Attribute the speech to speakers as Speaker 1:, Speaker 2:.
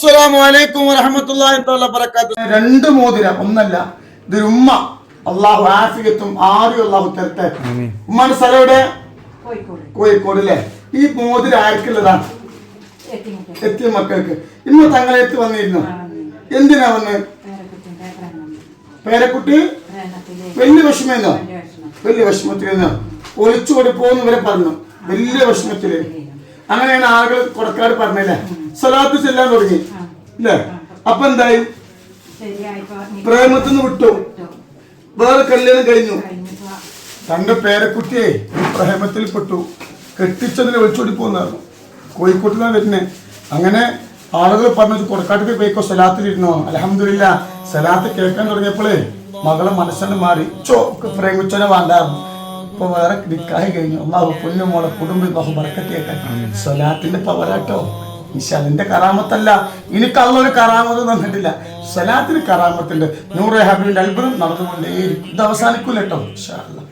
Speaker 1: അസ്സലാമു അലൈക്കും വറഹ്മത്തുള്ളാഹി തആല ബറകാതുഹു. രണ്ട് മോതിരം ഒന്നല്ല, ഇതൊരു ഉമ്മ. അള്ളാഹു ആഫിയത്തും ആരും അള്ളാഹു തരട്ടെ. ഉമ്മാന്റെ സ്ഥലം എവിടെ? കോഴിക്കോട് അല്ലേ? ഈ മോതിരം ആർക്കുള്ളതാണ്? എത്തിയ മക്കൾക്ക്. ഇന്ന് തങ്ങളെടുത്ത് വന്നിരുന്നു. എന്തിനാ വന്ന്? പേരക്കുട്ടി വലിയ വിഷമെന്നോ? വലിയ വിഷമത്തിലെന്നോ? ഒളിച്ചുകൂടി പോകുന്നവരെ പറഞ്ഞു, വലിയ വിഷമത്തില്. അങ്ങനെയാണ് ആളുകൾ കൊടക്കാട് പറഞ്ഞല്ലേ, സ്വലാത്ത് ചെല്ലാൻ തുടങ്ങി അല്ലേ? അപ്പൊ എന്തായി? പ്രേമത്തിന്ന് വിട്ടു, വേറെ കല്യാണം കഴിഞ്ഞു. തന്റെ പേരക്കുട്ടിയെ പ്രേമത്തിൽ പെട്ടു, കെട്ടിച്ചതിനെ വിളിച്ചോടി പോകുന്നായിരുന്നു. കോഴിക്കോട്ടിലാണ് വരുന്നത്. അങ്ങനെ ആളുകൾ പറഞ്ഞു, കൊടക്കാട്ടിൽ പോയിക്കോ, സലാത്തിലിരുന്നോ. അൽഹംദുലില്ലാ, സലാത്ത് കേൾക്കാൻ തുടങ്ങിയപ്പോഴേ മകളെ മനസ്സിന് മാറി. പ്രേമിച്ചോനെ വേണ്ടായിരുന്നു. ഇപ്പൊ വേറെ നിക്കാഹ് കഴിഞ്ഞു. അള്ളാഹു പൊന്നുമോളെ കുടുംബം ബർക്കത്തേക്കാൻ. സ്വലാത്തിന്റെ പവറാട്ടോ. അതിന്റെ കറാമത്തല്ല, എനിക്ക് അള്ളൊരു കറാമത്ത് തന്നിട്ടില്ല. സ്വലാത്തിന് കറാമത്തുണ്ട്. നൂറെ ഹബീബിന്റെ അത്ഭുതം നടന്നുകൊണ്ടേയിരിക്കും. ഇത് അവസാനിക്കൂല കേട്ടോ. ഇൻഷാ അല്ലാഹ്.